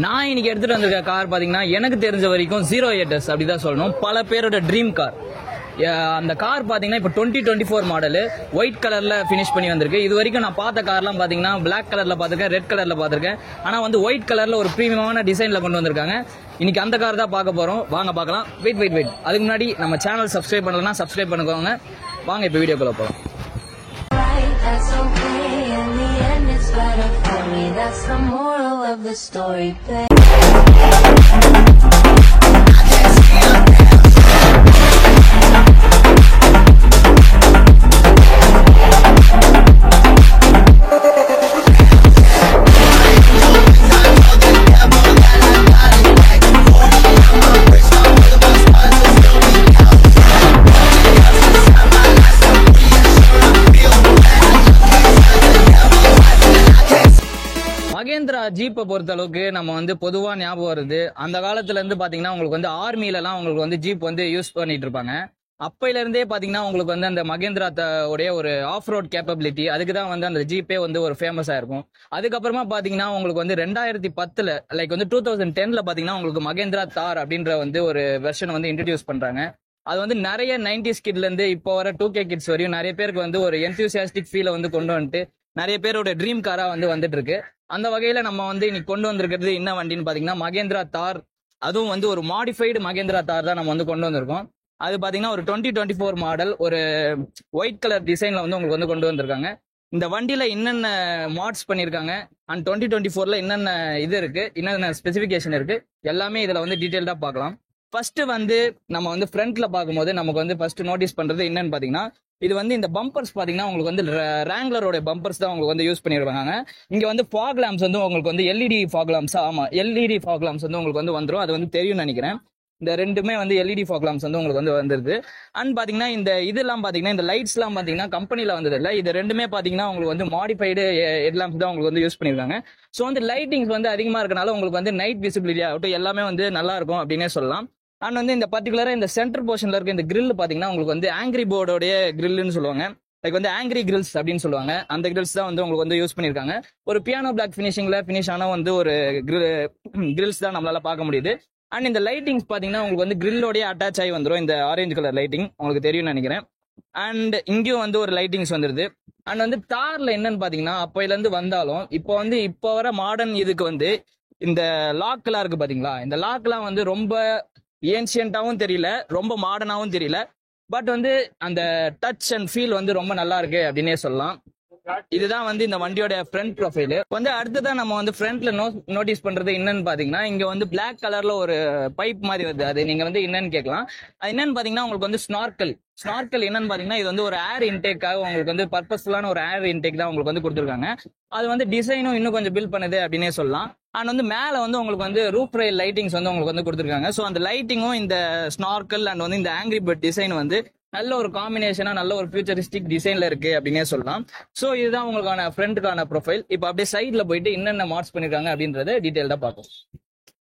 நான் இன்னைக்கு எடுத்துட்டு வந்திருக்க கார் பாத்தீங்கன்னா எனக்கு தெரிஞ்ச வரைக்கும் 08S அப்படிதான் சொல்லணும். பல பேரோட ட்ரீம் கார். அந்த கார் பாத்தீங்கன்னா இப்போ 2024 மாடல் ஒயிட் கலர்ல பினிஷ் பண்ணி வந்திருக்கு. இது வரைக்கும் நான் பார்த்த கார்லாம் பாத்தீங்கன்னா பிளாக் கலர்ல பாத்திருக்கேன், ரெட் கலர்ல பாத்திருக்கேன். ஆனா வந்து ஒயிட் கலர்ல ஒரு பிரீமியமான டிசைன்ல கொண்டு வந்திருக்காங்க. இன்னைக்கு அந்த கார் தான் பார்க்க போறோம். வாங்க பார்க்கலாம். வெயிட் அதுக்கு முன்னாடி நம்ம சேனல் சப்ஸ்கிரைப் பண்ணலன்னா சப்ஸ்கிரைப் பண்ணிக்கோங்க. வாங்க இப்போ வீடியோக்குள்ள போகலாம். That's okay, in the end it's better for me. That's the moral of the story, babe. Mahindra ஜீப்பை பொறுத்த அளவுக்கு நம்ம வந்து பொதுவா ஞாபகம் வருது. அந்த காலத்துல இருந்து பாத்தீங்கன்னா உங்களுக்கு வந்து ஆர்மில எல்லாம் உங்களுக்கு வந்து ஜீப் வந்து யூஸ் பண்ணிட்டு இருப்பாங்க. அப்பையில இருந்தே பாத்தீங்கன்னா உங்களுக்கு வந்து அந்த மகேந்திரா உடைய ஒரு ஆஃப் ரோட் கேப்பபிலிட்டி, அதுக்கு தான் வந்து அந்த ஜீப்பே வந்து ஒரு ஃபேமஸா இருக்கும். அதுக்கப்புறமா பாத்தீங்கன்னா உங்களுக்கு வந்து 2010 லைக் வந்து 2010ல பாத்தீங்கன்னா உங்களுக்கு மகேந்திரா தார் அப்படின்ற வந்து ஒரு வெர்ஷன் வந்து இன்ட்ரடியூஸ் பண்றாங்க. அது வந்து நிறைய 90s கிட்ல இருந்து இப்போ வர 2K கிட்ஸ் வரையும் நிறைய பேருக்கு வந்து ஒரு என்தூசியாஸ்டிக் ஃபீலை வந்து கொண்டு வந்துட்டு நிறைய பேரோட ட்ரீம் காரா வந்து வந்துட்டு இருக்கு. அந்த வகையில நம்ம வந்து இன்னைக்கு கொண்டு வந்திருக்கிறது என்ன வண்டின்னு பாத்தீங்கன்னா மகேந்திரா தார். அதுவும் வந்து ஒரு மாடிஃபைடு மகேந்திரா தார் தான் நம்ம வந்து கொண்டு வந்திருக்கோம். அது பாத்தீங்கன்னா ஒரு 2024 மாடல் ஒரு ஒயிட் கலர் டிசைன்ல வந்து உங்களுக்கு வந்து கொண்டு வந்திருக்காங்க. இந்த வண்டியில என்னென்ன மாட்ஸ் பண்ணிருக்காங்க அண்ட் 2024ல என்னென்ன இது இருக்கு, என்னென்ன ஸ்பெசிபிகேஷன் இருக்கு, எல்லாமே இதுல வந்து டீடைல்டா பார்க்கலாம். ஃபர்ஸ்ட் வந்து நம்ம வந்து ஃப்ரண்ட்ல பார்க்கும்போது நமக்கு வந்து ஃபர்ஸ்ட் நோட்டீஸ் பண்றது என்னன்னு பாத்தீங்கன்னா, இது வந்து இந்த பம்பர்ஸ் பாத்தீங்கன்னா உங்களுக்கு வந்து ரேங்லரோட பம்பர்ஸ் தான் உங்களுக்கு வந்து யூஸ் பண்ணிருக்காங்க. இங்க வந்து ஃபாக் லாம்ப்ஸ் வந்து உங்களுக்கு வந்து எல்இடி ஃபாக் லாம்ப்ஸ், ஆமா எல்இடி ஃபாக் லாம்ப்ஸ் வந்து உங்களுக்கு வந்து வந்துரும். அது வந்து தெரியும் நினைக்கிறேன். இந்த ரெண்டுமே வந்து எல்இடி ஃபாக் லாம்ப்ஸ் வந்து உங்களுக்கு வந்து வந்துருது. அண்ட் பாத்தீங்கன்னா இந்த இதெல்லாம் பாத்தீங்கன்னா இந்த லைட்ஸ் எல்லாம் பாத்தீங்கன்னா கம்பெனில வந்தது இல்ல, இது ரெண்டுமே பாத்தீங்கன்னா உங்களுக்கு வந்து மாடிஃபைடு ஹெட் லாம்ப்ஸ் தான் உங்களுக்கு வந்து யூஸ் பண்ணிருக்காங்க. ஸோ வந்து லைட்டிங்ஸ் வந்து அதிகமா இருக்கனால உங்களுக்கு வந்து நைட் விசிபிலிட்டி ஆகட்டும் எல்லாமே வந்து நல்லா இருக்கும் அப்படின்னே சொல்லலாம். அண்ட் வந்து இந்த பர்டிகுலரா இந்த சென்டர் போர்ஷன்ல இருக்க இந்த கிரில் பாத்தீங்கன்னா உங்களுக்கு வந்து ஆங்கிரி போர்டோடைய கிரில்னு சொல்லுவாங்க. லைக் வந்து ஆங்கிரி கிரில்ஸ் அப்படின்னு சொல்லுவாங்க. அந்த கிரில்ஸ் தான் வந்து உங்களுக்கு வந்து யூஸ் பண்ணிருக்காங்க. ஒரு பியானோ பிளாக் பினிஷிங்ல பினிஷ் ஆன வந்து ஒரு கிரில்ஸ் தான் நம்மளால பார்க்க முடியுது. அண்ட் இந்த லைட்டிங்ஸ் பாத்தீங்கன்னா உங்களுக்கு வந்து கிரில்லோடய அட்டாச் ஆகி வந்துடும். இந்த ஆரஞ்சு கலர் லைட்டிங் உங்களுக்கு தெரியும்னு நினைக்கிறேன். அண்ட் இங்கேயும் வந்து ஒரு லைட்டிங்ஸ் வந்துருது. அண்ட் வந்து தார்ல என்னன்னு பாத்தீங்கன்னா அப்பையில இருந்து வந்தாலும் இப்போ வர மாடர்ன் இதுக்கு வந்து இந்த லாக் எல்லாம் இருக்கு பாத்தீங்களா, இந்த லாக் எல்லாம் வந்து ரொம்ப ஏன்ஷியன்ட்டாவும் தெரியல, ரொம்ப மாடர்னாவும் தெரியல. பட் வந்து அந்த டச் அண்ட் ஃபீல் வந்து ரொம்ப நல்லா இருக்கு அப்படின்னே சொல்லலாம். இதுதான் வந்து இந்த வண்டியோட ஃப்ரண்ட் ப்ரொஃபைல். வந்து அடுத்ததான் நம்ம வந்து ஃப்ரண்ட்ல நோட்டீஸ் பண்றது என்னன்னு பாத்தீங்கன்னா, இங்க வந்து பிளாக் கலர்ல ஒரு பைப் மாதிரி வருது. அது நீங்க வந்து என்னன்னு கேட்கலாம். அது என்னன்னு பாத்தீங்கன்னா உங்களுக்கு வந்து ஸ்னார்க்கல் என்னன்னு பாத்தீங்கன்னா இது வந்து ஒரு ஏர் இன்டேக்காக உங்களுக்கு வந்து பர்பஸ்ஃபுல்லான ஒரு ஏர் இன்டேக் தான் உங்களுக்கு வந்து கொடுத்துருக்காங்க. அது வந்து டிசைனும் இன்னும் கொஞ்சம் பில்ட் பண்ணுது அப்படின்னே சொல்லலாம். அண்ட் வந்து மேல வந்து உங்களுக்கு வந்து ரூப் ரயில் லைட்டிங்ஸ் வந்து உங்களுக்கு வந்து கொடுத்துருக்காங்க. ஸோ அந்த லைட்டிங்கும் இந்த ஸ்னார்க்கல் அண்ட் வந்து இந்த ஆங்கிரி பேர்ட் டிசைன் வந்து நல்ல ஒரு காம்பினேஷனா நல்ல ஒரு ஃபியூச்சரிஸ்டிக் டிசைன்ல இருக்கு அப்படின்னே சொல்லலாம். ஸோ இதுதான் உங்களுக்கான ஃப்ரண்ட்டுக்கான ப்ரொஃபைல். இப்போ அப்படியே சைட்ல போயிட்டு என்னென்ன மார்க்ஸ் பண்ணிருக்காங்க அப்படின்றத டீடைல்டா பார்ப்போம்.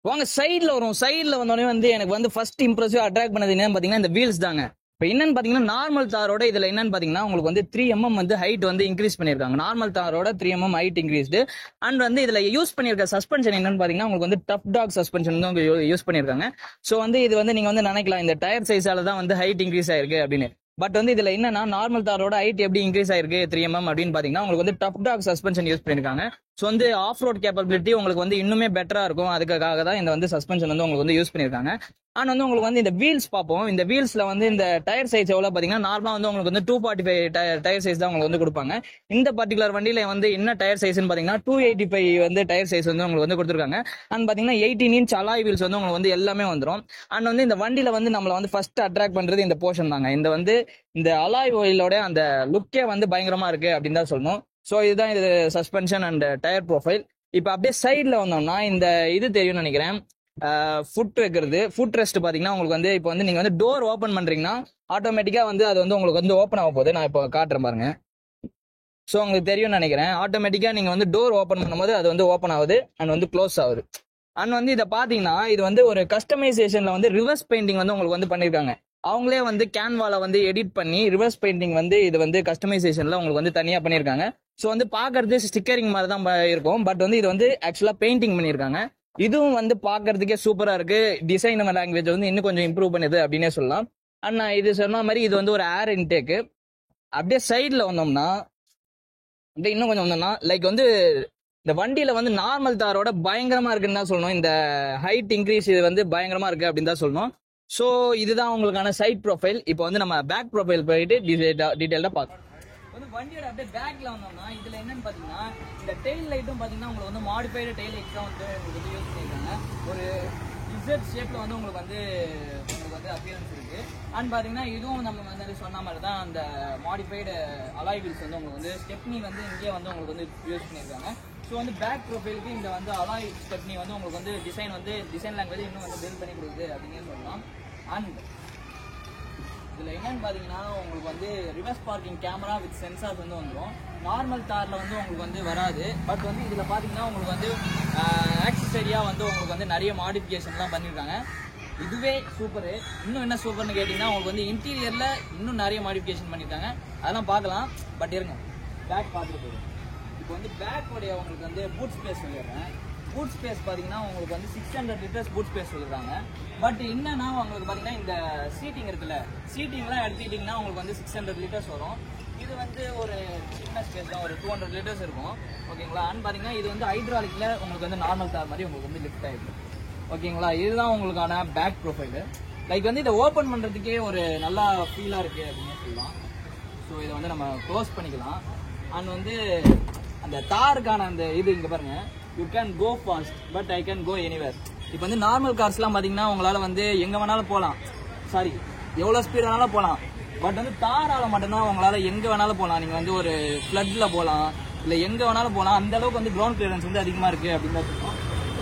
வாங்க சைட்ல வரும். சைட்ல வந்தோடனே வந்து எனக்கு வந்து ஃபர்ஸ்ட் இம்ப்ரெசிவ் அட்ராக்ட் பண்ணது என்னன்னு பாத்தீங்கன்னா இந்த வீல்ஸ் தாங்க. இப்போ என்னன்னு பாத்தீங்கன்னா நார்மல் தாரோட இதுல என்னன்னு பாத்தீங்கன்னா உங்களுக்கு வந்து 3mm வந்து ஹைட் வந்து இன்க்ரீஸ் பண்ணிருக்காங்க. நார்மல் தாரோட 3mm ஹைட் இன்க்ரீஸ்டு. அண்ட் வந்து இதுல யூஸ் பண்ணிருக்க சஸ்பென்ஷன் என்னன்னு பாத்தீங்கன்னா உங்களுக்கு வந்து டஃப் டாக் சஸ்பென்ஷன் வந்து யூஸ் பண்ணிருக்காங்க. ஸோ வந்து இது வந்து நீங்க வந்து நினைக்கலாம் இந்த டயர் சைஸால தான் வந்து ஹைட் இன்க்ரீஸ் ஆயிருக்கு அப்படின்னு. பட் வந்து இதுல என்னன்னா நார்மல் தாரோட ஹைட் எப்படி இன்க்ரீஸ் ஆயிருக்கு 3mm அப்படின்னு பாத்தீங்கன்னா உங்களுக்கு வந்து டஃப் டாக் சஸ்பென்ஷன் யூஸ் பண்ணிருக்காங்க. ஸோ வந்து ஆஃப் ரோட் கேப்பபிலிட்டி உங்களுக்கு வந்து இன்னுமே பெட்டரா இருக்கும். அதுக்காக தான் இந்த வந்து சஸ்பென்ஷன் வந்து உங்களுக்கு வந்து யூஸ் பண்ணிருக்காங்க. அண்ட் வந்து உங்களுக்கு வந்து இந்த வீல்ஸ் பார்ப்போம். இந்த வீல்ஸ்ல வந்து இந்த டயர் சைஸ் எவ்வளவு பாத்தீங்கன்னா நார்மலா வந்து உங்களுக்கு வந்து 245 டயர் சைஸ் தான் உங்களுக்கு வந்து கொடுப்பாங்க. இந்த பர்டிகுலர் வண்டியில வந்து என்ன டயர் சைஸ்ன்னு பாத்தீங்கன்னா 285 வந்து டயர் சைஸ் வந்து உங்களுக்கு வந்து கொடுத்துருக்காங்க. அண்ட் பாத்தீங்கன்னா 18 inch அலாய் வீல்ஸ் வந்து உங்களுக்கு வந்து எல்லாமே வந்துடும். அண்ட் வந்து இந்த வண்டியில வந்து நம்மள வந்து ஃபர்ஸ்ட் அட்ராக்ட் பண்றது இந்த போர்ஷன் தாங்க. இந்த வந்து இந்த அலாய் வீலோட அந்த லுக்கே வந்து பயங்கரமா இருக்கு அப்படின்னு தான் சொல்லணும். ஸோ இதுதான் இது சஸ்பென்ஷன் அண்ட் டயர் ப்ரொஃபைல். இப்போ அப்படியே சைட்ல வந்தோம்னா இந்த இது தெரியும்னு நினைக்கிறேன், ஃபுட் வைக்கிறது. ஃபுட் ரெஸ்ட் பாத்தீங்கன்னா உங்களுக்கு வந்து இப்போ வந்து நீங்க வந்து டோர் ஓப்பன் பண்றீங்கன்னா ஆட்டோமேட்டிக்கா வந்து அது வந்து உங்களுக்கு வந்து ஓப்பன் ஆக போகுது. நான் இப்போ காட்டுறேன் பாருங்க. ஸோ உங்களுக்கு தெரியும்னு நினைக்கிறேன், ஆட்டோமேட்டிக்கா நீங்க வந்து டோர் ஓப்பன் பண்ணும்போது அது வந்து ஓப்பன் ஆகுது அண்ட் வந்து க்ளோஸ் ஆகுது. அண்ட் வந்து இதை பாத்தீங்கன்னா இது வந்து ஒரு கஸ்டமைசேஷன்ல வந்து ரிவர்ஸ் பெயிண்டிங் வந்து உங்களுக்கு வந்து பண்ணிருக்காங்க. அவங்களே வந்து கேன்வால வந்து எடிட் பண்ணி ரிவர்ஸ் பெயிண்டிங் வந்து இது வந்து கஸ்டமைசேஷன்ல உங்களுக்கு வந்து தனியா பண்ணிருக்காங்க. ஸோ வந்து பாக்குறது ஸ்டிக்கரிங் மாதிரி தான் இருக்கும். பட் வந்து இது வந்து ஆக்சுவலா பெயிண்டிங் பண்ணியிருக்காங்க. இதுவும் வந்து பாக்குறதுக்கே சூப்பரா இருக்கு. டிசைன் லாங்குவேஜ் வந்து இன்னும் கொஞ்சம் இம்ப்ரூவ் பண்ணுது அப்படின்னே சொல்லலாம். அண்ட் நான் இது சொன்ன மாதிரி இது வந்து ஒரு ஏர் இன்டேக்கு. அப்படியே சைட்ல வந்தோம்னா அப்படியே இன்னும் கொஞ்சம் வந்தோம்னா லைக் வந்து இந்த வண்டியில வந்து நார்மல் தாரோட பயங்கரமா இருக்குன்னு தான் சொல்லணும். இந்த ஹைட் இன்க்ரீஸ் இது வந்து பயங்கரமா இருக்கு அப்படின்னு தான் சொல்லணும். ஸோ இதுதான் உங்களுக்கான சைட் ப்ரொஃபைல். இப்போ வந்து நம்ம பேக் ப்ரொஃபைல் போயிட்டு டீடைல்டா பார்க்கலாம். வந்து வண்டியோட அப்படியே பேக்ல வந்தோம்னா இதுல என்னன்னு பாத்தீங்கன்னா இந்த டெயில் லைட்டும் பாத்தீங்கன்னா உங்களுக்கு வந்து மாடிஃபைடு டெயில் லைட் தான் வந்து உங்களுக்கு யூஸ் பண்ணிருக்காங்க. ஒரு இசட் ஷேப்ல வந்து உங்களுக்கு வந்து அப்பியரன்ஸ் இருக்கு. அண்ட் பாத்தீங்கன்னா இதுவும் நம்ம வந்து சொன்ன மாதிரி தான் அந்த மாடிஃபைடு அலாய் வீல்ஸ் வந்து உங்களுக்கு வந்து ஸ்டெப்னி வந்து இங்கே வந்து உங்களுக்கு வந்து யூஸ் பண்ணியிருக்காங்க. ஸோ வந்து பேக் ப்ரொஃபைலுக்கு இந்த வந்து அலாய் ஸ்டெப்னி வந்து உங்களுக்கு வந்து டிசைன் லாங்குவேஜ் இன்னும் வந்து பில்ட் பண்ணி கொடுக்குது அப்படின்னு சொல்லலாம். அண்ட் இதுல என்னன்னு பாத்தீங்கன்னா உங்களுக்கு வந்து reverse parking camera with sensors வந்து வந்துடும். நார்மல் கார்ல வந்து உங்களுக்கு வந்து வராது. பட் வந்து இதுல பாத்தீங்கன்னா உங்களுக்கு வந்து ஆக்சசரியா வந்து உங்களுக்கு வந்து நிறைய மாடிஃபிகேஷன்லாம் பண்ணியிருக்காங்க. இதுவே சூப்பரு. இன்னும் என்ன சூப்பர்னு கேட்டீங்கன்னா உங்களுக்கு வந்து இன்டீரியர்ல இன்னும் நிறைய மாடிஃபிகேஷன் பண்ணியிருக்காங்க. அதெல்லாம் பார்க்கலாம். பட் இருங்க பேக் பார்த்துட்டு போயிடும். இப்போ வந்து பேக்கோடைய உங்களுக்கு வந்து பூட் ஸ்பேஸ் சொல்லிடுறேன். பூட் ஸ்பேஸ் பார்த்தீங்கன்னா உங்களுக்கு வந்து 600 லிட்டர்ஸ் பூட் ஸ்பேஸ் சொல்லிடுறாங்க. பட் என்னன்னா உங்களுக்கு பார்த்தீங்கன்னா இந்த சீட்டிங் இருக்குல்ல, சீட்டிங்லாம் எடுத்துக்கிட்டிங்கன்னா உங்களுக்கு வந்து 600 லிட்டர்ஸ் வரும். இது வந்து ஒரு சின்ன ஸ்பேஸ் தான், ஒரு 200 லிட்டர்ஸ் இருக்கும். ஓகேங்களா. அண்ட் பார்த்தீங்கன்னா இது வந்து ஹைட்ராலிக்ல உங்களுக்கு வந்து நார்மல் கார் மாதிரி உங்களுக்கு வந்து லிஃப்ட் ஆகிடும். ஓகேங்களா. இதுதான் உங்களுக்கான பேக் ப்ரொஃபைலு. லைக் வந்து இதை ஓப்பன் பண்ணுறதுக்கே ஒரு நல்லா ஃபீலாக இருக்குது அப்படின்னு சொல்லலாம். ஸோ இதை வந்து நம்ம க்ளோஸ் பண்ணிக்கலாம். அண்ட் வந்து அந்த தாருக்கான அந்த இது இங்கே பாருங்க, you can go fast but I can go anywhere. இப்போ வந்து நார்மல் கார்ஸ்லாம் பார்த்தீங்கன்னா உங்களால் வந்து எங்கே வேணாலும் போகலாம், எவ்வளோ ஸ்பீட் வேணாலும் போகலாம். பட் வந்து தாரால் மட்டும்தான் உங்களால் எங்கே வேணாலும் போகலாம். நீங்கள் வந்து ஒரு ஃப்ளட்டில் போகலாம், இல்லை எங்கே வேணாலும் போகலாம். அந்த அளவுக்கு வந்து கிரவுண்ட் கிளியரன்ஸ் வந்து அதிகமாக இருக்குது அப்படின்னு தான் சொல்லுவோம்.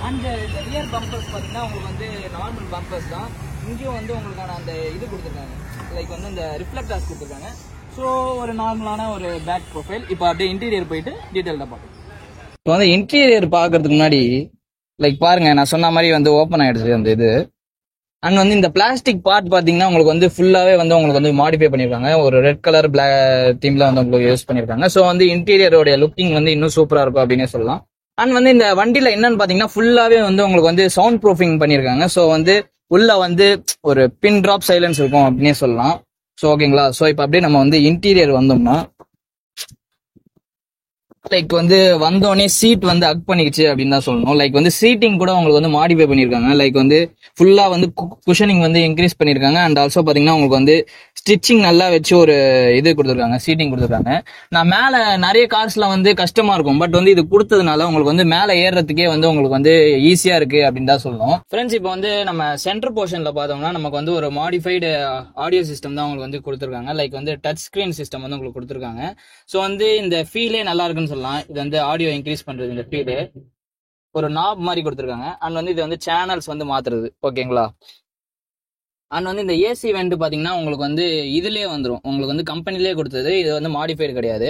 அண்ட் இந்த ரியர் பம்பர்ஸ் பார்த்தீங்கன்னா உங்களுக்கு வந்து நார்மல் பம்பர்ஸ் தான். இங்கேயும் வந்து உங்களுக்கான அந்த இது கொடுத்துருக்காங்க, லைக் வந்து இந்த ரிஃப்ளெக்டர்ஸ் கொடுத்துருக்காங்க. ஸோ ஒரு நார்மலான ஒரு பேக் ப்ரொஃபைல். இப்போ அப்படியே இன்டீரியர் போயிட்டு டீட்டெயில்டாக பார்க்கலாம். இப்போ வந்து இன்டீரியர் பார்க்கறதுக்கு முன்னாடி லைக் பாருங்க, நான் சொன்ன மாதிரி வந்து ஓப்பன் ஆயிடுச்சு அந்த இது. அண்ட் வந்து இந்த பிளாஸ்டிக் பார்ட் பார்த்தீங்கன்னா உங்களுக்கு வந்து ஃபுல்லாகவே வந்து உங்களுக்கு வந்து மாடிஃபை பண்ணியிருக்காங்க. ஒரு ரெட் கலர் பிளாக் தீம்ல வந்து உங்களுக்கு யூஸ் பண்ணியிருக்காங்க. ஸோ வந்து இன்டீரியரோடைய லுக்கிங் வந்து இன்னும் சூப்பராக இருக்கும் அப்படின்னே சொல்லலாம். அண்ட் வந்து இந்த வண்டியில் என்னன்னு பார்த்தீங்கன்னா ஃபுல்லாகவே வந்து உங்களுக்கு வந்து சவுண்ட் ப்ரூஃபிங் பண்ணியிருக்காங்க. ஸோ வந்து உள்ள வந்து ஒரு பின் ட்ராப் சைலன்ஸ் இருக்கும் அப்படின்னே சொல்லலாம். ஸோ ஓகேங்களா. ஸோ இப்போ அப்படியே நம்ம வந்து இன்டீரியர் வந்தோம்னா லைக் வந்து வந்தோடனே சீட் வந்து அக் பண்ணிக்கிச்சு அப்படின்னு தான் சொல்லணும். லைக் வந்து சீட்டிங் கூட உங்களுக்கு வந்து மாடிஃபை பண்ணியிருக்காங்க. லைக் வந்து ஃபுல்லா வந்து குஷனிங் வந்து இன்க்ரீஸ் பண்ணியிருக்காங்க. அண்ட் ஆல்சோ பார்த்தீங்கன்னா உங்களுக்கு வந்து ஸ்டிச்சிங் நல்லா வச்சு ஒரு இது கொடுத்துருக்காங்க, சீட்டிங் கொடுத்துருக்காங்க. நான் மேலே நிறைய கார்ஸ்ல வந்து கஷ்டமா இருக்கும். பட் வந்து இது கொடுத்ததுனால உங்களுக்கு வந்து மேலே ஏறுறதுக்கே வந்து உங்களுக்கு வந்து ஈஸியா இருக்கு அப்படின்னு தான் சொல்லணும். ஃப்ரெண்ட்ஸ், இப்போ வந்து நம்ம சென்டர் போர்ஷன்ல பார்த்தோம்னா நமக்கு வந்து ஒரு மாடிஃபைடு ஆடியோ சிஸ்டம் தான் உங்களுக்கு வந்து கொடுத்துருக்காங்க. லைக் வந்து டச் ஸ்கிரீன் சிஸ்டம் வந்து உங்களுக்கு கொடுத்துருக்காங்க. ஸோ வந்து இந்த ஃபீலே நல்லா இருக்குன்னு சொல்லலாம். இது வந்து ஆடியோ இன்க்ரீஸ் பண்றது, இந்த ஃபீல் ஒரு நாப் மாதிரி கொடுத்துருக்காங்க. அண்ட் வந்து இது வந்து சேனல்ஸ் வந்து மாத்துறது. ஓகேங்களா. அண்ட் வந்து இந்த ஏசி வெண்ட் பாத்தீங்கன்னா உங்களுக்கு வந்து இதுலயே வந்துடும், உங்களுக்கு வந்து கம்பெனிலே கொடுத்தது. இது வந்து மாடிஃபைடு கிடையாது.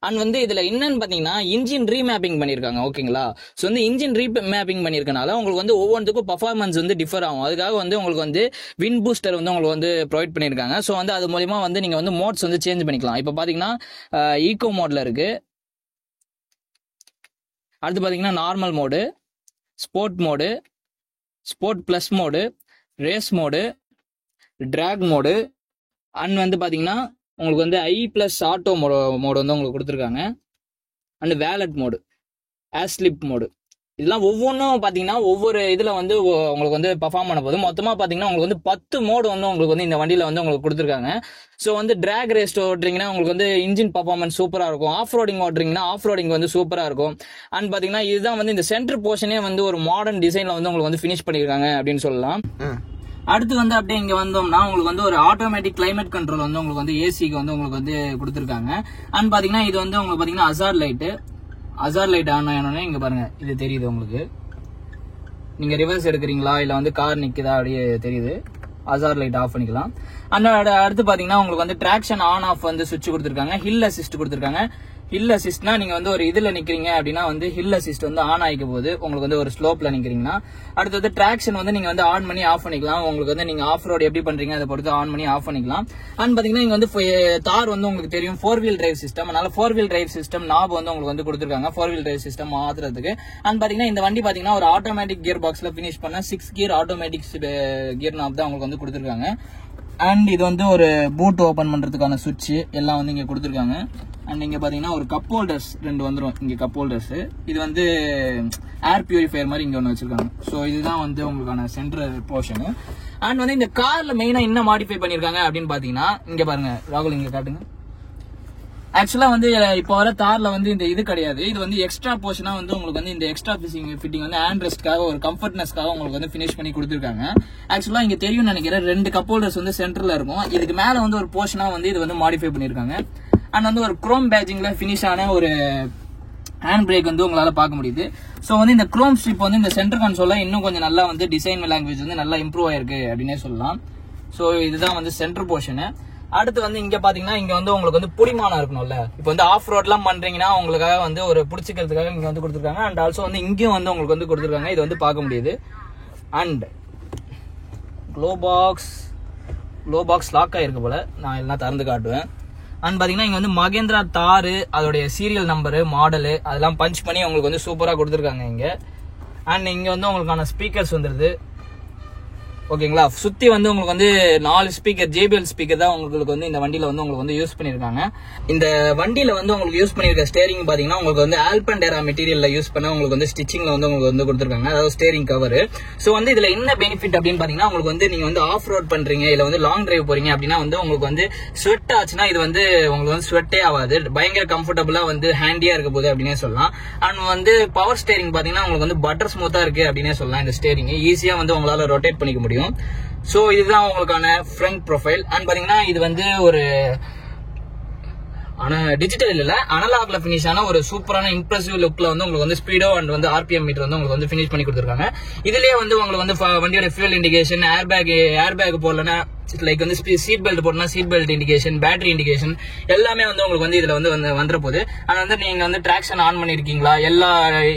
அண்ட் வந்து இதுல என்னன்னு பாத்தீங்கன்னா இன்ஜின் ரீமேப்பிங் பண்ணிருக்காங்க. ஓகேங்களா. ஸோ வந்து இன்ஜின் ரீமேப்பிங் பண்ணிருக்கனால உங்களுக்கு வந்து ஒவ்வொன்றுக்கும் பர்ஃபார்மன்ஸ் வந்து டிஃபர் ஆகும். அதுக்காக வந்து உங்களுக்கு வந்து விண்ட் பூஸ்டர் வந்து உங்களுக்கு வந்து ப்ரொவைட் பண்ணிருக்காங்க. ஸோ வந்து அது மூலியமா வந்து நீங்க வந்து மோட்ஸ் வந்து சேஞ்ச் பண்ணிக்கலாம். இப்போ பாத்தீங்கன்னா ஈகோ மோட்ல இருக்கு. அடுத்து பார்த்தீங்கன்னா normal mode, sport mode, sport plus mode, race mode, track mode. And வந்து பார்த்தீங்கன்னா உங்களுக்கு வந்து I+ ஆட்டோ மோடு வந்து உங்களுக்கு கொடுத்துருக்காங்க. And valet mode, asleep mode. இதெல்லாம் ஒவ்வொன்றும் பார்த்தீங்கன்னா ஒவ்வொரு இதில் வந்து உங்களுக்கு வந்து பர்ஃபார்ம் பண்ண போது மொத்தமாக பார்த்தீங்கன்னா உங்களுக்கு வந்து 10 மோடு வந்து உங்களுக்கு வந்து இந்த வண்டியில் வந்து உங்களுக்கு கொடுத்துருக்காங்க. ஸோ வந்து டிராக் ரேஸ் ஓட்டுறீங்கன்னா உங்களுக்கு வந்து இன்ஜின் பர்ஃபார்மன்ஸ் சூப்பராக இருக்கும். ஆஃப் ரோடிங் ஓட்டுறீங்கன்னா ஆஃப் ரோடிங் வந்து சூப்பராக இருக்கும். அண்ட் பார்த்தீங்கன்னா இதுதான் வந்து இந்த சென்டர் போர்ஷனே வந்து ஒரு மாடர்ன் டிசைனில் வந்து உங்களுக்கு வந்து ஃபினிஷ் பண்ணியிருக்காங்க அப்படின்னு சொல்லலாம். அடுத்து வந்து அப்படியே இங்கே வந்தோம்னா உங்களுக்கு வந்து ஒரு ஆட்டோமேட்டிக் கிளைமேட் கண்ட்ரோல் வந்து உங்களுக்கு வந்து ஏசிக்கு வந்து உங்களுக்கு வந்து கொடுத்துருக்காங்க. அண்ட் பார்த்தீங்கன்னா இது வந்து உங்களுக்கு பார்த்தீங்கன்னா அசார் லைட் ஆன் ஆனோடனே இங்க பாருங்க இது தெரியுது உங்களுக்கு. நீங்க ரிவர்ஸ் எடுக்கிறீங்களா இல்ல வந்து கார் நிக்குதா அப்படியே தெரியுது. அசார் லைட் ஆஃப் பண்ணிக்கலாம். அடுத்து பாத்தீங்கன்னா உங்களுக்கு வந்து டிராக்ஷன் ஆன் ஆஃப் வந்து சுவிட்ச் கொடுத்துருக்காங்க. ஹில் அசிஸ்ட் கொடுத்துருக்காங்க. ஹில் அசிஸ்ட்னா நீங்க வந்து ஒரு இதுல நிக்கிறீங்க அப்படின்னா வந்து ஹில் அசிஸ்ட் வந்து ஆன் ஆகிக்க போது உங்களுக்கு வந்து ஒரு ஸ்லோப்ல நிக்கிறீங்கன்னா. அடுத்தது டிராக்ஷன் வந்து நீங்க வந்து ஆன் பண்ணி ஆஃப் பண்ணிக்கலாம். உங்களுக்கு வந்து நீங்க ஆஃப் ரோடு எப்படி பண்றீங்க அதை பொறுத்து ஆன் பண்ணி ஆஃப் பண்ணிக்கலாம். அண்ட் பாத்தீங்கன்னா இங்க வந்து தார் வந்து உங்களுக்கு தெரியும் 4 வீல் டிரைவ் சிஸ்டம். அதனால 4 வீல் டிரைவ் சிஸ்டம் நாப் வந்து உங்களுக்கு வந்து கொடுத்துருக்காங்க 4 வீல் டிரைவ் சிஸ்டம் மாத்துறதுக்கு. அண்ட் பாத்தீங்கன்னா இந்த வண்டி பாத்தீங்கன்னா ஒரு ஆட்டோமேட்டிக் கியர் பாக்ஸ்ல பினிஷ் பண்ண 6 கியர் ஆட்டோமேட்டிக் கியர் நாப் தான் உங்களுக்கு வந்து கொடுத்துருக்காங்க. அண்ட் இது வந்து ஒரு பூட் ஓபன் பண்றதுக்கான சுவிட்ச் எல்லாம் வந்து இங்க கொடுத்துருக்காங்க. அண்ட் இங்க பாத்தீங்கன்னா ஒரு கப் ஹோல்டர்ஸ் 2 வந்துடும். இங்க கப் ஹோல்டர்ஸ் இது வந்து ஏர் பியூரிஃபையர் மாதிரி இங்க ஒன்று வச்சிருக்காங்க. ஸோ இதுதான் வந்து உங்களுக்கான சென்ட்ரல் போர்ஷன். அண்ட் வந்து இந்த கார்ல மெயினா என்ன மாடிஃபை பண்ணிருக்காங்க அப்படின்னு பாத்தீங்கன்னா இங்க பாருங்க ராகுல் இங்க காட்டுங்க. ஆக்சுவலா வந்து இப்போ வர தார்ல வந்து இந்த இது கிடையாது. இது வந்து எக்ஸ்ட்ரா போர்ஷனா வந்து உங்களுக்கு வந்து இந்த எக்ஸ்ட்ரா ஃபிட்டிங் வந்து ஹேண்ட் ரெஸ்ட்காக ஒரு கம்ஃபர்ட்னஸ்க்காக உங்களுக்கு வந்து ஃபினிஷ் பண்ணி கொடுத்துருக்காங்க. ஆக்சுவலா இங்க தெரியும் நினைக்கிறேன் 2 கப் ஹோல்டர்ஸ் வந்து சென்டர்ல இருக்கும். இதுக்கு மேல வந்து ஒரு போர்ஷனா வந்து இது வந்து மாடிஃபை பண்ணிருக்காங்க. அண்ட் வந்து ஒரு குரோம் பேஜிங்ல ஃபினிஷ் ஆன ஒரு ஹேண்ட் பிரேக் வந்து உங்களால பார்க்க முடியுது. ஸோ வந்து இந்த குரோம் ஸ்ட்ரிப் வந்து இந்த சென்டர் கன்சோல்ல இன்னும் கொஞ்சம் நல்லா வந்து டிசைன் லாங்குவேஜ் வந்து நல்லா இம்ப்ரூவ் ஆயிருக்கு அப்படின்னே சொல்லலாம். ஸோ இதுதான் வந்து சென்டர் போர்ஷன். அடுத்து வந்து இங்க பாத்தீங்கன்னா இங்க வந்து உங்களுக்கு வந்து புடிமானம் இருக்கணும்ல. இப்போ வந்து ஆஃப் ரோட்லாம் பண்றீங்கன்னா உங்களுக்காக வந்து ஒரு புடிச்சிக்கிறதுக்காக இங்க வந்து கொடுத்துருக்காங்க. அண்ட் ஆல்சோ வந்து இங்கேயும் வந்து உங்களுக்கு வந்து கொடுத்துருக்காங்க. இது வந்து பார்க்க முடியுது. அண்ட் க்ளோ பாக்ஸ் லாக் ஆயிருக்கு போல. நான் எல்லாம் திறந்து காட்டுவேன். அண்ட் பாத்தீங்கன்னா இங்க வந்து மகேந்திரா தார் அதோடைய சீரியல் நம்பரு மாடலு அதெல்லாம் பஞ்ச் பண்ணி உங்களுக்கு வந்து சூப்பரா கொடுத்துருக்காங்க இங்க. அண்ட் இங்க வந்து உங்களுக்கான ஸ்பீக்கர்ஸ் வந்துருது. ஓகேங்களா. சுத்தி வந்து உங்களுக்கு வந்து 4 ஸ்பீக்கர் JBL ஸ்பீக்கர் தான் உங்களுக்கு வந்து இந்த வண்டியில வந்து உங்களுக்கு வந்து யூஸ் பண்ணிருக்காங்க. இந்த வண்டியில வந்து உங்களுக்கு யூஸ் பண்ணிருக்க ஸ்டேரிங் பாத்தீங்கன்னா உங்களுக்கு வந்து ஆல்பண்டேரா மெட்டீரியல்ல யூஸ் பண்ண உங்களுக்கு வந்து ஸ்டிச்சிங்ல வந்து உங்களுக்கு வந்து கொடுத்துருக்காங்க. அதாவது ஸ்டேரிங் கவர். சோ வந்து இதுல என்ன பெனிஃபிட் அப்படின்னு பாத்தீங்கன்னா உங்களுக்கு வந்து நீங்க வந்து ஆஃப் ரோட் பண்றீங்க இல்ல வந்து லாங் டிரைவ் போறீங்க அப்படின்னா வந்து உங்களுக்கு வந்து ஸ்வெட் ஆச்சுன்னா இது வந்து உங்களுக்கு வந்து ஸ்வெட்டே ஆகாது. பயங்கர கம்ஃபர்டபுளா வந்து ஹேண்டியா இருக்க போகுது அப்படின்னே சொல்லலாம். அண்ட் வந்து பவர் ஸ்டேரிங் பாத்தீங்கன்னா உங்களுக்கு வந்து பட்டர் ஸ்மூத்தா இருக்கு அப்படின்னே சொல்லலாம். இந்த ஸ்டேரிங் ஈஸியா வந்து உங்களால ரொட்டேட் பண்ணிக்க முடியும். சோ இதுதான் உங்களுக்கான ஃப்ரண்ட் ப்ரொஃபைல். அண்ட் பாத்தீங்கன்னா இது வந்து ஒரு டிஜிட்டல் இல்ல அனலாக்ல பினிஷ் ஆன ஒரு சூப்பரான இம்ப்ரெசிவ் லுக்ல வந்து உங்களுக்கு வந்து ஸ்பீடோ அண்ட் வந்து RPM மீட்டர் வந்து உங்களுக்கு வந்து பினிஷ் பண்ணி கொடுத்துருக்காங்க. இதுலயே வந்து உங்களுக்கு வந்து வண்டியோட ஃபியூல் இண்டிகேஷன் ஏர் பேக் போடலன்னா லைக் வந்து சீட் பெல்ட் போட்டோம்னா seat belt indication battery indication எல்லாமே வந்து உங்களுக்கு வந்து இதுல வந்து வந்துற போகுது. ஆனா வந்து நீங்க வந்து டிராக்ஷன் ஆன் பண்ணிருக்கீங்களா எல்லா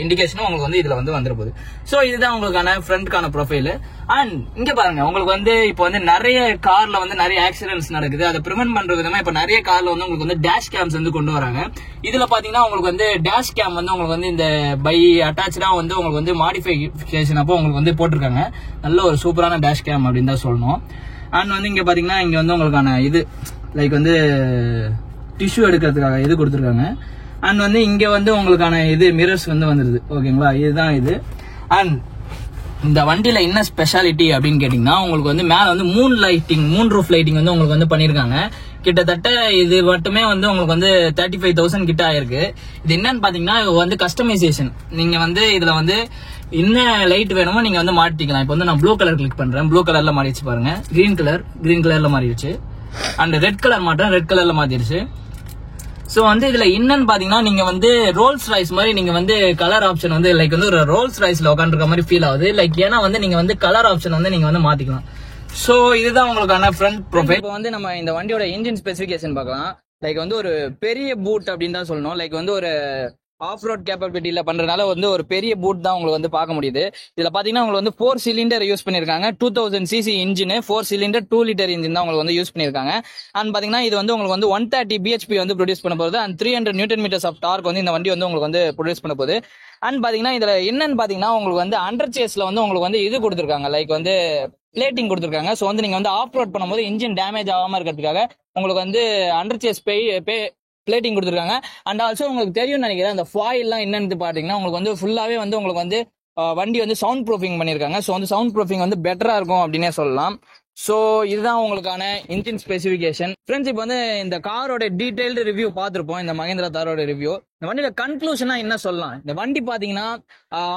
இண்டிகேஷனும் உங்களுக்கு வந்து இதுல வந்து வந்துற போகுது. சோ இதுதான் உங்களுக்கான ஃப்ரண்ட்கான ப்ரொஃபைல். அண்ட் இங்க பாருங்க உங்களுக்கு வந்து இப்போ வந்து நிறைய கார்ல வந்து நிறைய ஆக்சிடென்ட்ஸ் நடக்குது. அதை ப்ரிவென்ட் பண்ற விதமா இப்ப நிறைய கார்ல வந்து உங்களுக்கு வந்து டேஷ் கேம்ஸ் வந்து கொண்டு வராங்க. இதுல பாத்தீங்கன்னா உங்களுக்கு வந்து டேஷ் கேம் வந்து உங்களுக்கு வந்து இந்த பை அட்டாச்சா வந்து உங்களுக்கு வந்து மாடிஃபிகேஷன் அப்போ உங்களுக்கு வந்து போட்டிருக்காங்க. நல்ல ஒரு சூப்பரான டேஷ் கேம் அப்படின்னு தான் சொல்லணும். அண்ட் வந்து இங்க பாத்தீங்கன்னா இங்க வந்து உங்களுக்கான இது லைக் வந்து டிஷ்யூ எடுக்கிறதுக்காக இது கொடுத்துருக்காங்க. அண்ட் வந்து இங்க வந்து உங்களுக்கான இது மிரர்ஸ் வந்து வந்துருது. ஓகேங்களா. இதுதான் இது. அண்ட் இந்த வண்டியில என்ன ஸ்பெஷாலிட்டி அப்படின்னு கேட்டீங்கன்னா உங்களுக்கு வந்து மேல வந்து மூன் ரூஃப் லைட்டிங் வந்து உங்களுக்கு வந்து பண்ணிருக்காங்க. கிட்டத்தட்ட இது மட்டுமே வந்து உங்களுக்கு வந்து 35,000 கிட்ட ஆயிருக்கு. இது என்னன்னு பாத்தீங்கன்னா வந்து கஸ்டமைசேஷன். நீங்க வந்து இதுல வந்து என்ன லைட் வேணுமோ நீங்க வந்து மாட்டிக்கலாம். இப்போ வந்து நான் ப்ளூ கலர் கிளிக் பண்றேன். ப்ளூ கலர்ல மாறிடுச்சு பாருங்க. கிரீன் கலர்ல மாறிடுச்சு. அண்ட் ரெட் கலர் மாட்டேன். ரெட் கலர்ல மாத்திடுச்சு. சோ வந்து இதுல என்னன்னு பாத்தீங்கன்னா நீங்க வந்து ரோல்ஸ் ராய்ஸ் மாதிரி நீங்க வந்து கலர் ஆப்ஷன் வந்து லைக் வந்து ஒரு ரோல்ஸ் ராய்ஸ்ல உட்காந்துருக்க மாதிரி ஃபீல் ஆகுது. லைக் ஏன்னா வந்து நீங்க வந்து கலர் ஆப்ஷன் வந்து நீங்க வந்து மாத்திக்கலாம். சோ இதுதான் உங்களுக்கான ஃப்ரண்ட் ப்ரொஃபைல். இப்போ வந்து நம்ம இந்த வண்டியோட இன்ஜின் ஸ்பெசிஃபிகேஷன் பார்க்கலாம். லைக் வந்து ஒரு பெரிய பூட் அப்படின்னு தான் சொல்லணும். லைக் வந்து ஒரு ஆஃப் ரோட் கேப்பபிலிட்டியில பண்றதுனால வந்து ஒரு பெரிய பூட் தான் உங்களுக்கு வந்து பார்க்க முடியுது. இதுல பாத்தீங்கன்னா உங்களுக்கு வந்து 4 சிலிண்டர் யூஸ் பண்ணிருக்காங்க. 2000 cc engine 4 cylinder 2 litre engine தான் உங்களுக்கு வந்து யூஸ் பண்ணிருக்காங்க. அண்ட் பாத்தீங்கன்னா இது வந்து உங்களுக்கு வந்து 130 bhp வந்து ப்ரொடியூஸ் பண்ண போகுது. And 300 newton metres of torque வந்து இந்த வண்டி வந்து உங்களுக்கு வந்து ப்ரொடியூஸ் பண்ண போகுது. அண்ட் பாத்தீங்கன்னா இதுல என்னன்னு பாத்தீங்கன்னா உங்களுக்கு வந்து அண்டர் சேஸ்ல வந்து உங்களுக்கு வந்து இது கொடுத்துருக்காங்க. லைக் வந்து பிளேட்டிங் கொடுத்துருக்காங்க. சோ வந்து நீங்க வந்து ஆஃப் ரோட் பண்ணும்போது இன்ஜின் டேமேஜ் ஆகாம இருக்கிறதுக்காக உங்களுக்கு வந்து அண்டர் சேஸ் பிளேட்டிங் கொடுத்துருக்காங்க. அண்ட் ஆல்சோ உங்களுக்கு தெரியும் நினைக்கிறேன் அந்த ஃபாயில் எல்லாம் என்னன்னு பாத்தீங்கன்னா உங்களுக்கு வந்து ஃபுல்லாவே வந்து உங்களுக்கு வந்து வண்டி வந்து சவுண்ட் ப்ரூஃபிங் பண்ணிருக்காங்க. ஸோ வந்து சவுண்ட் ப்ரூஃபிங் வந்து பெட்டரா இருக்கும் அப்படின்னே சொல்லலாம். ஸோ இதுதான் உங்களுக்கான இன்ஜின் ஸ்பெசிஃபிகேஷன். ஃப்ரெண்ட்ஸ் இப்போ வந்து இந்த காரோட டீடைல்டு ரிவ்யூ பார்த்துருப்போம். இந்த மகேந்திரா தாரோட ரிவ்யூ. இந்த வண்டியில கன்க்ளூஷனா என்ன சொல்லலாம்? இந்த வண்டி பாத்தீங்கன்னா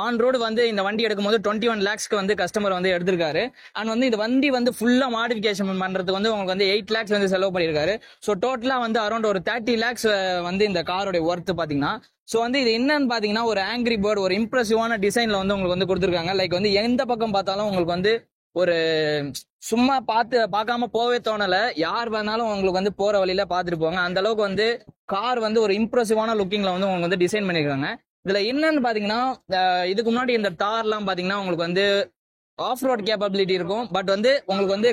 ஆன் ரோடு வந்து இந்த வண்டி எடுக்கும்போது 21 lakhsக்கு வந்து கஸ்டமர் வந்து எடுத்திருக்காரு. அண்ட் வந்து இந்த வண்டி வந்து ஃபுல்லா மாடிஃபிகேஷன் பண்றதுக்கு வந்து உங்களுக்கு வந்து 8 lakhs வந்து செலவு பண்ணிருக்காரு. ஸோ டோட்டலா வந்து அரௌண்ட் ஒரு 30 lakhs வந்து இந்த காரோட ஒர்த் பாத்தீங்கன்னா. சோ வந்து இது என்னன்னு பாத்தீங்கன்னா ஒரு ஆங்கிரி பேர்ட் ஒரு இம்ப்ரெசிவான டிசைன்ல வந்து உங்களுக்கு வந்து கொடுத்துருக்காங்க. லைக் வந்து எந்த பக்கம் பார்த்தாலும் உங்களுக்கு வந்து ஒரு சும்மா பார்க்காம போவே தோணல. யார் வேணாலும் உங்களுக்கு வந்து போற வழியில பார்த்துட்டு போவாங்க. அந்த அளவுக்கு வந்து கார் வந்து ஒரு இம்ப்ரெசிவான லுக்கிங்ல வந்து உங்களுக்கு வந்து டிசைன் பண்ணிருக்காங்க. இதுல என்னன்னு பாத்தீங்கன்னா, இதுக்கு முன்னாடி இந்த தார்லாம் பாத்தீங்கன்னா உங்களுக்கு வந்து ஆஃப் ரோட் கேப்பபிலிட்டி இருக்கும். பட் வந்து உங்களுக்கு வந்து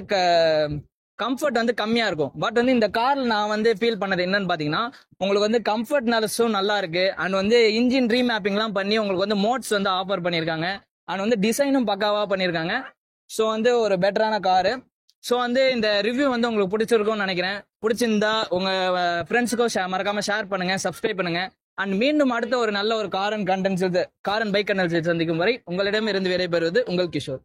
கம்ஃபர்ட் வந்து கம்மியா இருக்கும். பட் வந்து இந்த கார்ல நான் வந்து ஃபீல் பண்ணது என்னன்னு பாத்தீங்கன்னா, உங்களுக்கு வந்து கம்ஃபர்ட்னஸும் நல்லா இருக்கு. அண்ட் வந்து இன்ஜின் ரீமேப்பிங்லாம் பண்ணி உங்களுக்கு வந்து மோட்ஸ் வந்து ஆஃபர் பண்ணியிருக்காங்க. அண்ட் வந்து டிசைனும் பக்காவா பண்ணியிருக்காங்க. ஸோ வந்து ஒரு பெட்டரான காரு. ஸோ வந்து இந்த ரிவ்யூ வந்து உங்களுக்கு பிடிச்சிருக்கும்னு நினைக்கிறேன். பிடிச்சிருந்தா உங்க ஃப்ரெண்ட்ஸுக்கும் மறக்காம ஷேர் பண்ணுங்க, சப்ஸ்கிரைப் பண்ணுங்க. அண்ட் மீண்டும் அடுத்த ஒரு நல்ல ஒரு கார் அண்ட் பைக் கண்டென்ட்ஸ் சந்திக்கும் வரை உங்களிடம் இருந்து விடைபெறுவது உங்கள் கிஷோர்.